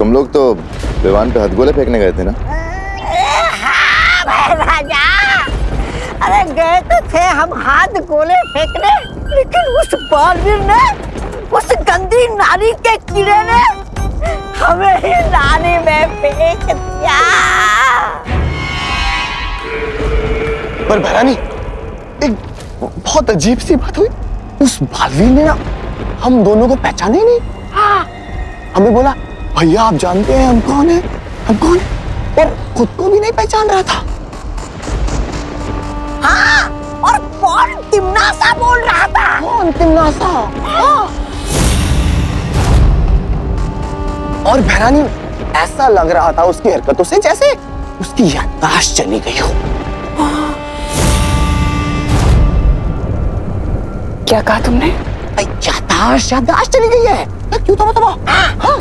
तुम लोग तो विवान पे हथगोले फेंकने गए थे ना? हाँ भाई राजा, अरे गए तो थे हम हाथ गोले फेंकने, लेकिन उस बालवीर ने, उस गंदी नारी के कीड़े ने हमें ही नाली में फेंक दिया। पर भैरानी, एक बहुत अजीब सी बात हुई। उस बालवीर ने ना हम दोनों को पहचाने ही नहीं। हाँ। हमें बोला भैया आप जानते हैं हम कौन है, हम कौन है, और खुद को भी नहीं पहचान रहा था। हाँ, और कौन तिमनासा बोल रहा था? कौन तिमनासा? हाँ। और भैरानी, ऐसा लग रहा था उसकी हरकतों से जैसे उसकी याददाश्त चली गई हो। क्या कहा तुमने? याददाश्त चली गई है। क्यों तो बताओ। हाँ।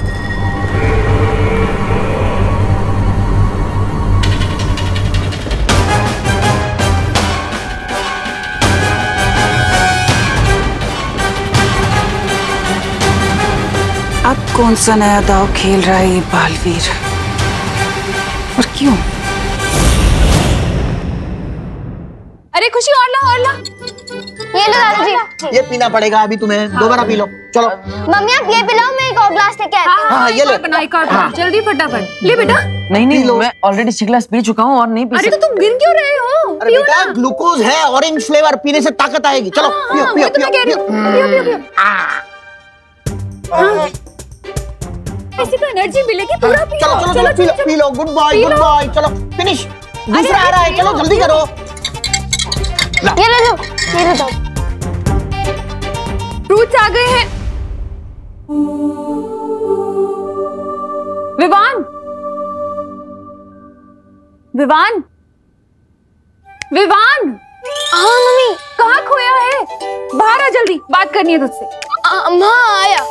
अब कौन सा नया दाव खेल रहा है ये बालवीर, और क्यों? अरे खुशी, और ला। ये लो दादाजी। ये पीना पड़ेगा अभी तुम्हें, दोबारा पी लो। चलो मम्मी आप ये पिलाओ, मैं एक और ग्लास लेके आती हूँ। हाँ, ये लो। जल्दी फटाफट ले बेटा। नहीं, मैं ऑलरेडी 6 ग्लास पी चुका हूँ और नहीं पी अरे तो तुम गिर क्यों रहे हो? अरे बेटा, ग्लूकोज है, ऑरेंज फ्लेवर, पीने से ताकत आएगी। चलो पियो। किसी को एनर्जी मिलेगी, पूरा पियो। चलो पी लो। Good boy. चलो फिनिश। दूसरा आ रहा है, चलो जल्दी करो। ये ले लो, ये ले दो। फ्रूट्स आ गए हैं। विवान, हाँ मम्मी। कहाँ खोया है? बाहर आ जल्दी, बात करनी है तुझसे। हाँ आया।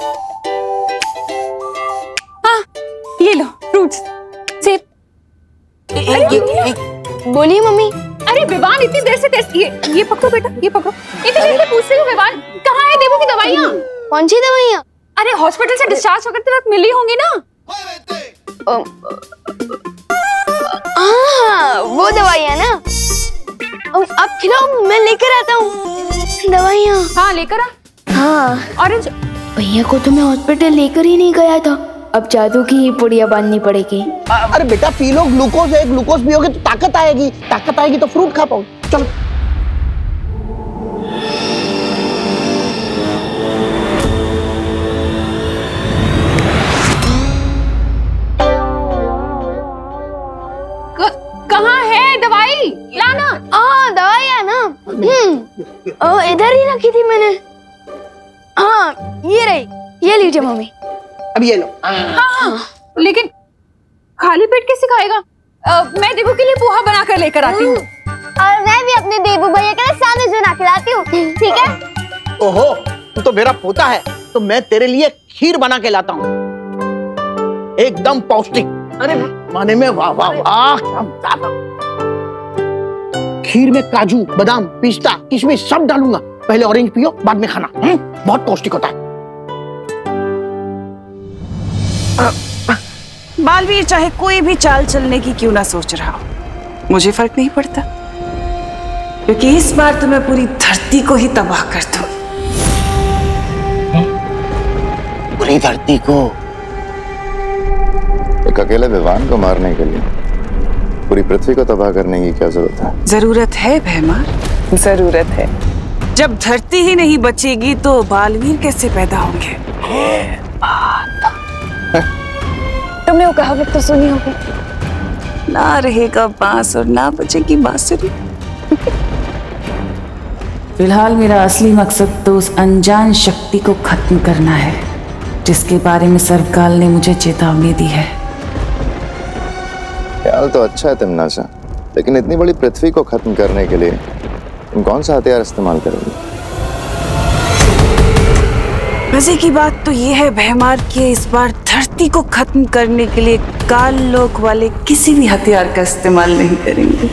हाँ, ये लो फ्रूट्स, सेब। बोलिए मम्मी। अरे विवान, इतनी देर से ये पकड़ो बेटा, ये पकड़ो। इतनी देर से पूछ रही हूँ विवान, कहाँ है देवू की दवाइयाँ? कौन सी दवाइयाँ? अरे हॉस्पिटल से डिस्चार्ज होकर वक्त मिली होंगी ना? हाँ, वो दवाइयाँ ना। अब खिलाओ, मैं लेकर आता हूँ दवाइयाँ। हाँ लेकर आ। हाँ। ऑरेंज। भैया को तो मैं हॉस्पिटल लेकर ही नहीं गया था, अब जादू की ही पुड़िया बांधनी पड़ेगी। अरे बेटा पी लो, ग्लूकोज है, ग्लूकोज पियोगे तो ताकत आएगी तो फ्रूट खा पाओ। चलो कहाँ है दवाई? लाना। हाँ दवाई है ना। इधर ही रखी थी मैंने। हाँ ये रही, ये लीजिए मम्मी। अब ये लो। हाँ, लेकिन खाली पेट कैसे खाएगा? मैं देवू के लिए पोहा बना कर लेकर आती हूँ। और मैं भी अपने देवू भैया के लिए सैंडविच बना के लाती हूँ, ठीक है? ओहो, तू तो मेरा पोता है, तो मैं तेरे लिए खीर बना के लाता हूँ, एकदम पौष्टिक। अरे माने में वाह वाह वाह, क्या मजा। खीर में काजू, बादाम, पिस्ता, किशमिश सब डालूंगा। पहले ऑरेंज पियो, बाद में खाना। बहुत पौष्टिक होता है। बालवीर चाहे कोई भी चाल चलने की क्यों ना सोच रहा हो, मुझे फर्क नहीं पड़ता, क्योंकि इस बार तो मैं पूरी धरती को ही तबाह कर दूं। पूरी धरती को? एक अकेले विवान को मारने के लिए पूरी पृथ्वी को तबाह करने की क्या जरूरत है? जरूरत है भैमार, जरूरत है। जब धरती ही नहीं बचेगी तो बालवीर कैसे पैदा होंगे? तुमने वो कहावत तो सुनी होगी, ना रहेगा बांस और ना बचेगी बांसुरी। फिलहाल मेरा असली मकसद तो उस अनजान शक्ति को खत्म करना है, जिसके बारे में सर्वकाल ने मुझे चेतावनी दी है। ख्याल तो अच्छा है तिमनासा, लेकिन इतनी बड़ी पृथ्वी को खत्म करने के लिए तुम कौन सा हथियार इस्तेमाल करोगे? मजे की बात तो ये है भैमार कि इस बार धरती को खत्म करने के लिए काल लोक वाले किसी भी हथियार का इस्तेमाल नहीं करेंगे।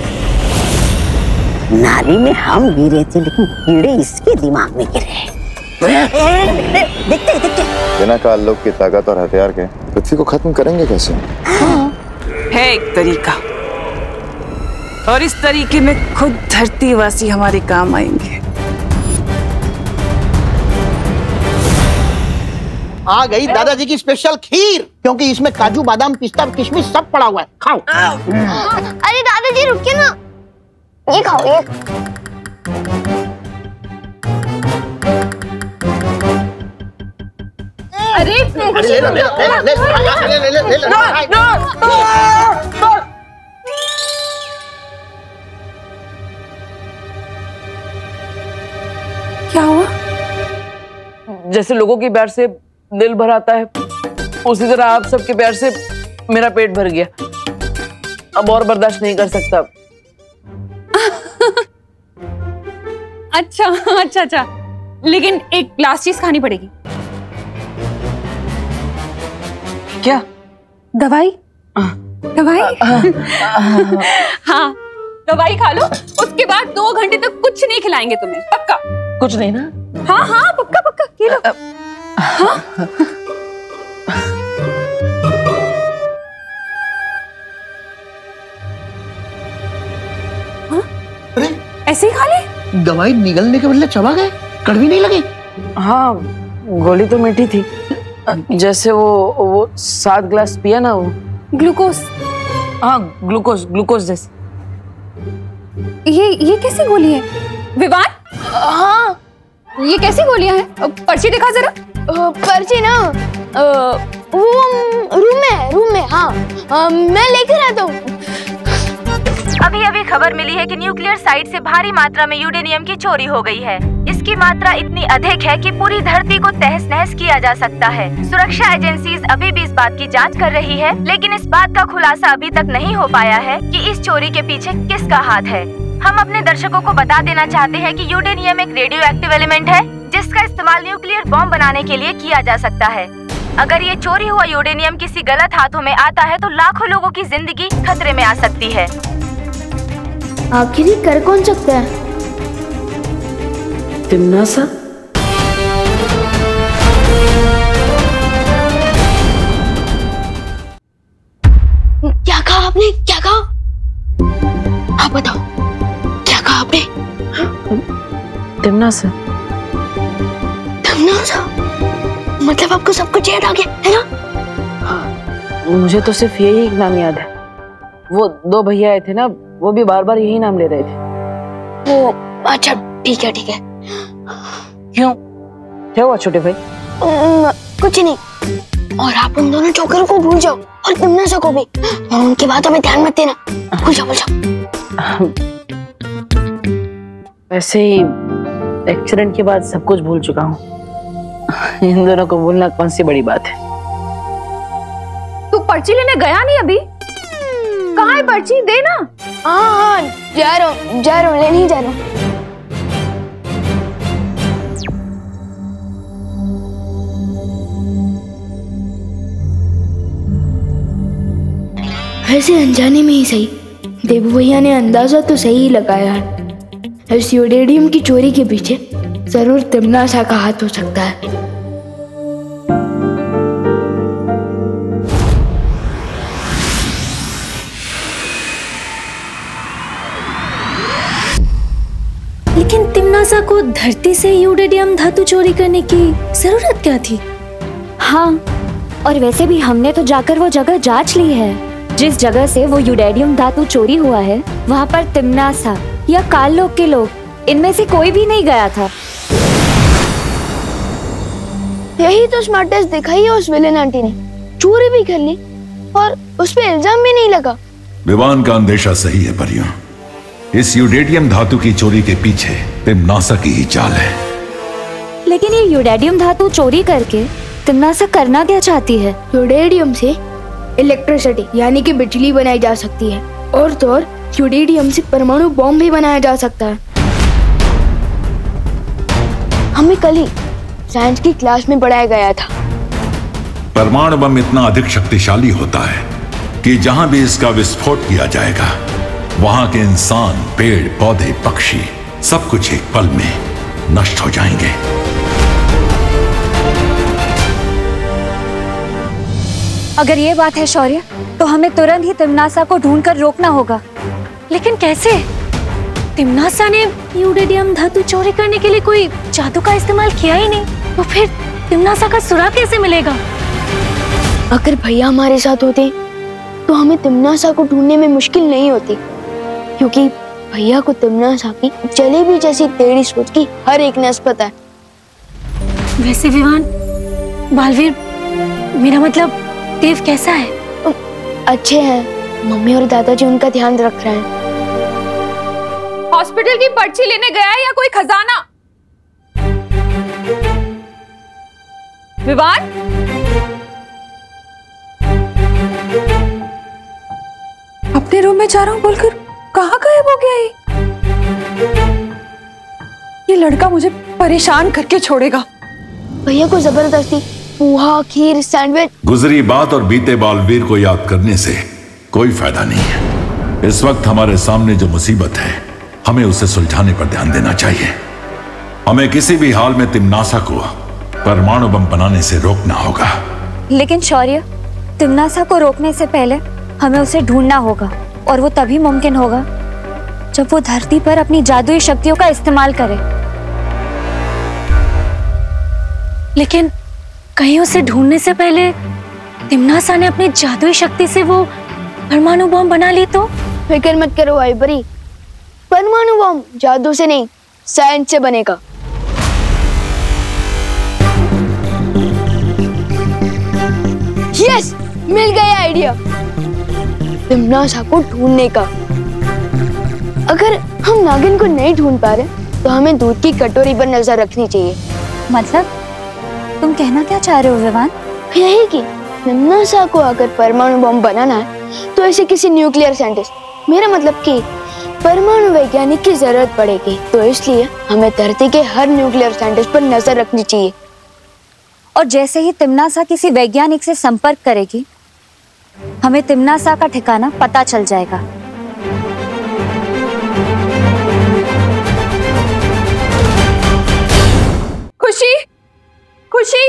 नाली में हम गिरे थे, लेकिन कीड़े इसके दिमाग में गिरे। देखते। बिना काल लोक की ताकत और हथियार के पृथ्वी को खत्म करेंगे कैसे? है एक तरीका, और इस तरीके में खुद धरतीवासी हमारे काम आएंगे। आ गई दादाजी की स्पेशल खीर, क्योंकि इसमें काजू बादाम पिस्ता किशमिश सब पड़ा हुआ है। खाओ। अरे दादाजी रुकिए ना, ये खाओ ये। अरे ले लो, ले लो, ले लो, ले लो, ले लो, ले लो। क्या हुआ? जैसे लोगों के प्यार से दिल भर आता है, उसी तरह आप सबके प्यार से मेरा पेट भर गया। अब और बर्दाश्त नहीं कर सकता। अच्छा अच्छा अच्छा, लेकिन एक लास्ट चीज खानी पड़ेगी। क्या? दवाई? दवाई? हाँ, दवाई खा लो, उसके बाद 2 घंटे तक कुछ नहीं खिलाएंगे तुम्हें, पक्का? कुछ नहीं ना? हाँ हाँ पक्का पक्का, ये लो। हाँ? अरे ऐसे ही खा ले? दवाई निगलने के बदले चबा गए, कड़वी नहीं लगी? हाँ, गोली तो मीठी थी। जैसे वो 7 ग्लास पिया ना वो। ग्लूकोज? हाँ, ग्लूकोज जैसे। ये कैसी गोली है विवान? हाँ, ये कैसी गोलियां हैं? पर्ची दिखा जरा। पर्ची ना वो रूम में। हाँ, मैं लेकर आता हूँ। अभी अभी खबर मिली है कि न्यूक्लियर साइट से भारी मात्रा में यूरेनियम की चोरी हो गई है। इसकी मात्रा इतनी अधिक है कि पूरी धरती को तहस नहस किया जा सकता है। सुरक्षा एजेंसीज अभी भी इस बात की जांच कर रही है, लेकिन इस बात का खुलासा अभी तक नहीं हो पाया है कि इस चोरी के पीछे किसका हाथ है। हम अपने दर्शकों को बता देना चाहते हैं कि यूरेनियम एक रेडियो एक्टिव एलिमेंट है, जिसका इस्तेमाल न्यूक्लियर बॉम्ब बनाने के लिए किया जा सकता है। अगर ये चोरी हुआ यूरेनियम किसी गलत हाथों में आता है तो लाखों लोगों की जिंदगी खतरे में आ सकती है। आखिर ये कर कौन सकता है? तिम्नासा? क्या कहा आपने? क्या कहा? आप बताओ, क्या कहा आपने? तिम्नासा? तिम्नासा? मतलब आपको सब कुछ याद आ गया है ना? मुझे तो सिर्फ यही एक नाम याद है। वो 2 भैया आए थे ना, वो भी बार बार यही नाम ले रहे थे। वो अच्छा, ठीक है ठीक है। क्यों? क्या हुआ छोटे भाई? कुछ नहीं। और आप उन दोनों जोकर को भूल जाओ, और तिम्नासा को भी, और उनकी बातों में ध्यान मत देना। भूल जाओ। वैसे ही एक्सीडेंट के बाद सब कुछ भूल चुका हूँ। इन दोनों को भूलना कौन सी बड़ी बात है। तू पर्ची लेने गया नहीं अभी? कहाँ है पर्ची? दे ना। हाँ, जा रहा हूँ, लेने ही जा रहा हूँ। वैसे अनजाने में ही सही, देबू भैया ने अंदाजा तो सही ही लगाया है। इस यूरेनियम की चोरी के पीछे जरूर तिम्नासा का हाथ हो सकता है। लेकिन तिम्नासा को धरती से यूरेनियम धातु चोरी करने की जरूरत क्या थी? हाँ, और वैसे भी हमने तो जाकर वो जगह जांच ली है। जिस जगह से वो यूरेनियम धातु चोरी हुआ है, वहाँ पर तिम्नासा या काल लोक के लोग, इनमें से कोई भी नहीं गया था। यही तो स्मार्टेस्ट दिखाई है उस विलेन आंटी ने। चोरी भी कर ली और उस पे इल्जाम भी नहीं लगा। विवान का अंदेशा सही है परियों। इस यूरेनियम धातु की चोरी के पीछे तिम्नासा की ही चाल है। लेकिन ये यूरेनियम धातु चोरी करके तिम्नासा करना क्या चाहती है? यूरेनियम से इलेक्ट्रिसिटी यानी कि बिजली बनाई जा सकती है, और तो और यूरेनियम से परमाणु बॉम्ब भी बनाया जा सकता है। हमें कल ही साइंस की क्लास में पढ़ाया गया था। परमाणु बम इतना अधिक शक्तिशाली होता है कि जहां भी इसका विस्फोट किया जाएगा, वहां के इंसान, पेड़ पौधे, पक्षी सब कुछ एक पल में नष्ट हो जाएंगे। अगर ये बात है शौर्य, तो हमें तुरंत ही तिम्नासा को ढूंढकर रोकना होगा। लेकिन कैसे? तिम्नासा ने यूरेडियम धातु चोरी करने के लिए कोई जादू का इस्तेमाल किया ही नहीं, तो फिर तिम्नासा का सुराग कैसे मिलेगा? अगर भैया हमारे साथ होते तो हमें तिम्नासा को ढूंढने में मुश्किल नहीं होती, क्योंकि भैया को तिम्नासा की जलेबी जैसी टेढ़ी सोच की हर एक नस पता है। वैसे विवान, बालवीर, मेरा मतलब देव कैसा है? अच्छे हैं, मम्मी और दादाजी उनका ध्यान रख रहे हैं। हॉस्पिटल की पर्ची लेने गया है या कोई खजाना? विवान, अपने रूम में जा रहा हूं बोलकर कहाँ गायब हो गया ये लड़का मुझे परेशान करके छोड़ेगा। भैया को जबरदस्ती पोहा, खीर, सैंडविच। गुजरी बात और बीते बालवीर को याद करने से कोई फायदा नहीं है। इस वक्त हमारे सामने जो मुसीबत है, हमें उसे सुलझाने पर ध्यान देना चाहिए। हमें किसी भी हाल में तिम्नासा को परमाणु बम बनाने से रोकना होगा। लेकिन शौर्य, तिम्नासा को रोकने से पहले हमें उसे ढूंढना होगा, और वो तभी मुमकिन होगा जब वो धरती पर अपनी जादुई शक्तियों का इस्तेमाल करे। लेकिन कहीं उसे ढूंढने से पहले तिम्नासा ने अपनी जादुई शक्ति से वो परमाणु बम बना ली तो? फिक्र मत करो भाई बरी, परमाणु बम जादू से नहीं, साइंस से बनेगा। यस, मिल गया आइडिया तिम्नासा को ढूंढने का। अगर हम नागिन को नहीं ढूंढ पा रहे तो हमें दूध की कटोरी पर नजर रखनी चाहिए। मतलब तुम कहना क्या चाह रहे हो विवान? यही कि तिम्नासा को अगर परमाणु बम बनाना है तो ऐसे किसी न्यूक्लियर साइंटिस्ट, मेरा मतलब कि परमाणु वैज्ञानिक की जरूरत पड़ेगी। तो इसलिए हमें धरती के हर न्यूक्लियर साइंटिस्ट पर नजर रखनी चाहिए। और जैसे ही तिम्नासा किसी वैज्ञानिक से संपर्क करेगी, हमें तिम्नासा का ठिकाना पता चल जाएगा। खुशी, खुशी।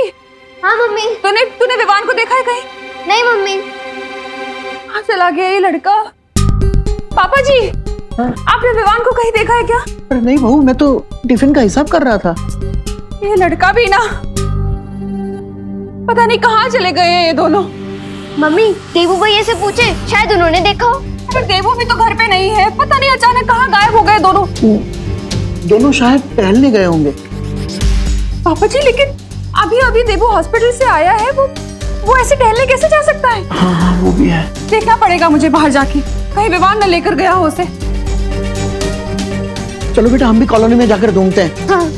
हाँ मम्मी। तूने विवान को देखा है कहीं? नहीं मम्मी। कहाँ चला गया ये लड़का? पापा जी, आपने विवान को कहीं देखा है क्या? अरे नहीं बहू, मैं तो टिफिन का हिसाब कर रहा था। ये लड़का भी ना, पता नहीं कहाँ चले गए हैं ये दोनों। मम्मी, देवू भैया से पूछे, शायद उन्होंने देखा हो। पर देवू भी तो घर पे नहीं है, पता नहीं अचानक कहाँ गायब हो गए दोनों। दोनों शायद टहलने गए होंगे। पापा जी, लेकिन अभी अभी देवू हॉस्पिटल से आया है, वो ऐसे टहलने कैसे जा सकता है? हाँ, वो भी है। देखना पड़ेगा मुझे बाहर जाके, कहीं विवान न लेकर गया हो उसे। चलो बेटा, हम भी कॉलोनी में जाकर ढूंढते हैं। हाँ।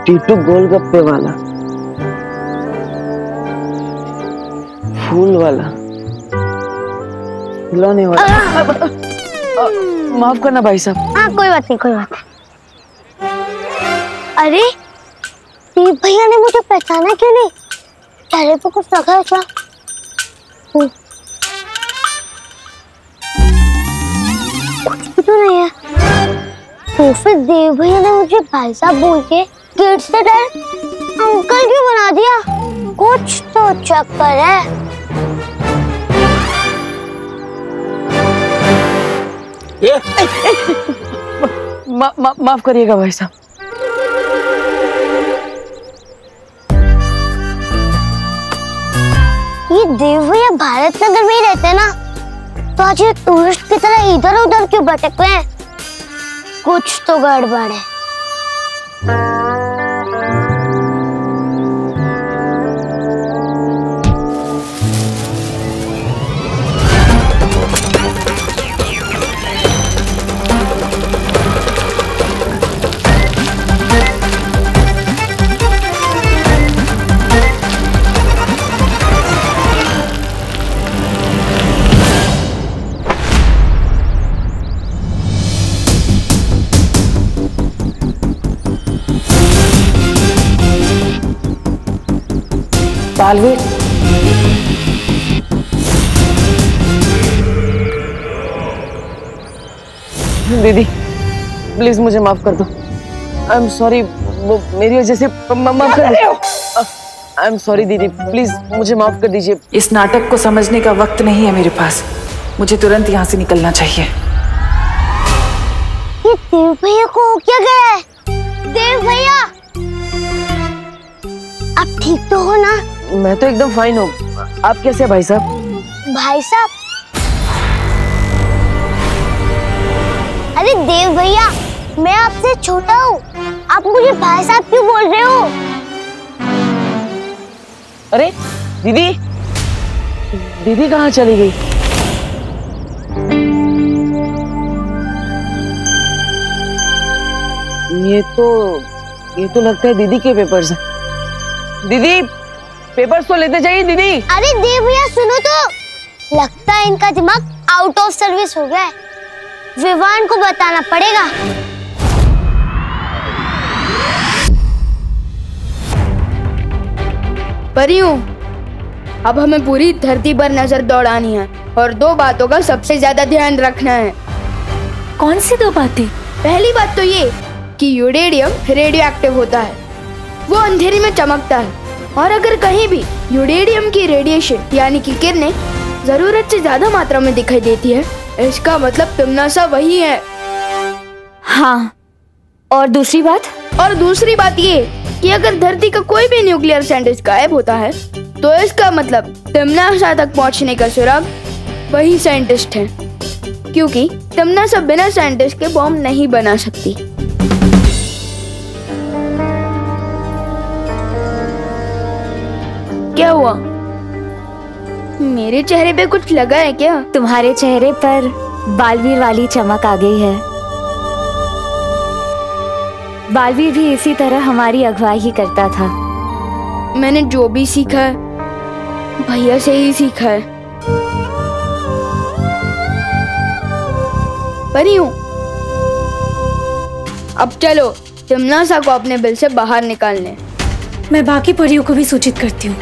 टीटू गोलगप्पे वाला, फूल वाला, खिलौने वाला। माफ करना भाई साहब। हाँ, कोई बात नहीं, कोई बात नहीं। अरे देव भैया ने मुझे पहचाना क्यों नहीं? चेहरे पे कुछ लगा है क्या? कुछ भी तो नहीं है। तो फिर देव भैया ने मुझे भाई साहब बोल के गेट से डायरेक्ट अंकल क्यों बना दिया? कुछ तो चक्कर है। माफ करिएगा भाई साहब। ये देव भैया भारत नगर में ही रहते हैं ना, तो आज ये टूरिस्ट की तरह इधर उधर क्यों भटक रहे हैं? कुछ तो गड़बड़ है। बालवीर, दीदी प्लीज मुझे माफ कर दो। आई एम सॉरी, वो मेरी वजह से माफ कर दो। आई एम सॉरी दीदी, प्लीज मुझे माफ कर दीजिए। इस नाटक को समझने का वक्त नहीं है मेरे पास। मुझे तुरंत यहाँ से निकलना चाहिए। ये देव भैया को हो क्या गया है? देव भैया, आप ठीक तो हो ना? मैं तो एकदम फाइन हूँ। आप कैसे हैं भाई साहब? भाई साहब? अरे देव भैया, मैं आपसे छोटा हूँ, आप मुझे भाई साहब क्यों बोल रहे हो? अरे दीदी, दीदी कहाँ चली गई? ये तो लगता है दीदी के पेपर्स हैं। दीदी, पेपर्स तो लेते जाइए दीदी। अरे देव भैया सुनो तो, लगता है इनका दिमाग आउट ऑफ सर्विस हो गया है। विवान को बताना पड़ेगा। परियों, अब हमें पूरी धरती पर नजर दौड़ानी है और 2 बातों का सबसे ज्यादा ध्यान रखना है। कौन सी 2 बातें? पहली बात तो ये कि यूरेडियम रेडियो एक्टिव होता है, वो अंधेरे में चमकता है, और अगर कहीं भी यूरेडियम की रेडिएशन यानी कि किरणें जरूरत से ज्यादा मात्रा में दिखाई देती है, इसका मतलब तिम्नासा वही है। हाँ, और दूसरी बात? और दूसरी बात ये कि अगर धरती का कोई भी न्यूक्लियर साइंटिस्ट गायब होता है, तो इसका मतलब तिम्नासा तक पहुंचने का सुराग वही साइंटिस्ट है, क्योंकि तिम्नासा बिना साइंटिस्ट के बॉम्ब नहीं बना सकती। क्या हुआ? मेरे चेहरे पे कुछ लगा है क्या? तुम्हारे चेहरे पर बालवीर वाली चमक आ गई है। बालवीर भी इसी तरह हमारी अगुवाई ही करता था। मैंने जो भी सीखा है भैया से ही सीखा है। परियों, अब चलो तिम्नासा को अपने बिल से बाहर निकालने। मैं बाकी परियों को भी सूचित करती हूँ।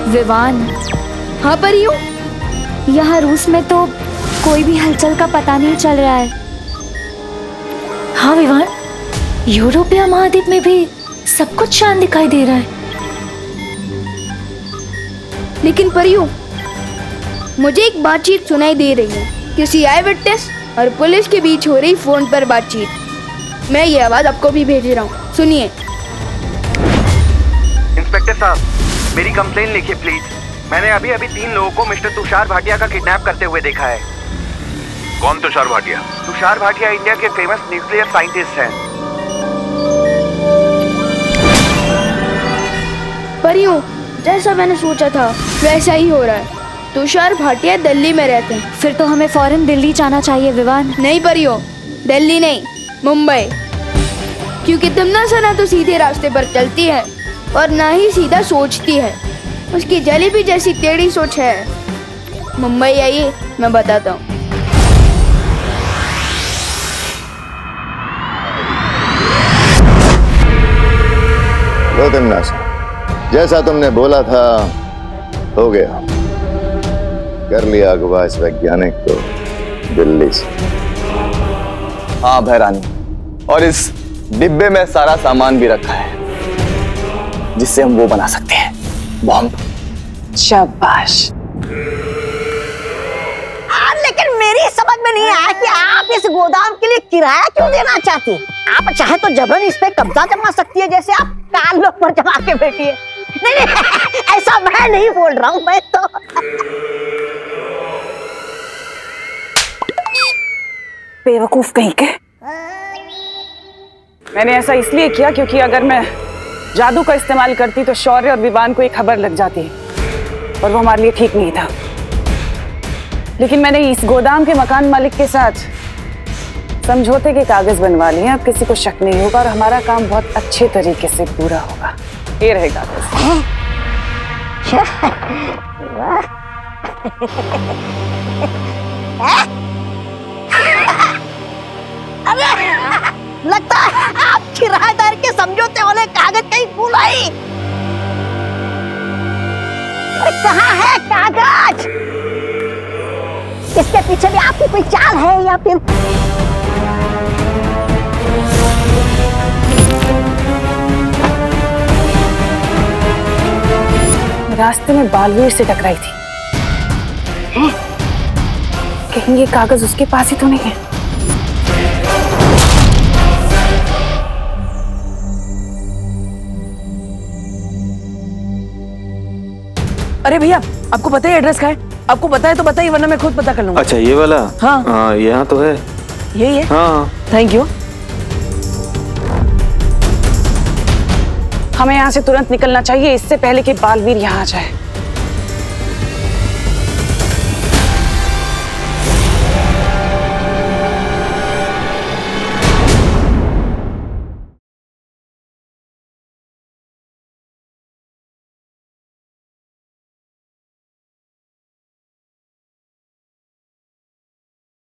विवान। हाँ परियों, यहाँ रूस में तो कोई भी हलचल का पता नहीं चल रहा है। हाँ विवान, यूरोपीय महाद्वीप में भी सब कुछ शांत दिखाई दे रहा है। लेकिन परियों, मुझे एक बातचीत सुनाई दे रही है, किसी आई विटनेस और पुलिस के बीच हो रही फोन पर बातचीत। मैं ये आवाज आपको भी भेज रहा हूँ, सुनिए। इंस्पेक्टर साहब, मेरी कंप्लेन लिखिए प्लीज। मैंने अभी 3 लोगों को मिस्टर तुषार भाटिया का किडनैप करते हुए देखा है। कौन तुषार भाटिया? तुषार भाटिया इंडिया के फेमस न्यूक्लियर साइंटिस्ट हैं। परियों, जैसा मैंने सोचा था वैसा ही हो रहा है। तुषार भाटिया दिल्ली में रहते हैं। फिर तो हमें फौरन दिल्ली जाना चाहिए विवान। नहीं परियों, दिल्ली नहीं, मुंबई, क्योंकि तिम्नासा ना तो सीधे रास्ते पर चलती है और ना ही सीधा सोचती है। उसकी जलेबी जैसी टेढ़ी सोच है। मुंबई आइए, मैं बताता हूँ। लो तिम्नासा, जैसा तुमने बोला था हो गया। कर लिया अगवा इस वैज्ञानिक को दिल्ली से। हाँ भैरानी, और इस डिब्बे में सारा सामान भी रखा है जिससे हम वो बना सकते हैं, बॉम्ब। शाबाश। लेकिन मेरी समझ में नहीं आया कि आप इस गोदाम के लिए किराया क्यों देना चाहती हैं? आप चाहे तो जबरन इस पे कब्जा जमा सकती है, जैसे आप कान लोग पर जमा के बैठी है। नहीं, ऐसा मैं नहीं बोल रहा हूँ, मैं तो बेवकूफ कहीं के। मैंने ऐसा इसलिए किया क्योंकि अगर मैं जादू का इस्तेमाल करती तो शौर्य और विवान को एक खबर लग जाती, और वो हमारे लिए ठीक नहीं था। लेकिन मैंने इस गोदाम के मकान मालिक के साथ समझौते के कागज बनवा लिए। अब किसी को शक नहीं होगा और हमारा काम बहुत अच्छे तरीके से पूरा होगा। ये रहे कागज। अरे लगता है आप किराएदार के समझौते वाले कागज कहीं भूल आई। अरे कहाँ है कागज? इसके पीछे भी आपकी कोई चाल है या फिर? रास्ते में बालवीर से टकराई थी। कहीं ये कागज उसके पास ही तो नहीं है? अरे भैया, आपको पता है एड्रेस का है? आपको पता है तो बताइए, वरना मैं खुद पता कर लूंगा। अच्छा, ये वाला? हाँ यहाँ तो है। यही है? हाँ। Thank you. हमें यहाँ से तुरंत निकलना चाहिए, इससे पहले कि बालवीर यहाँ आ जाए।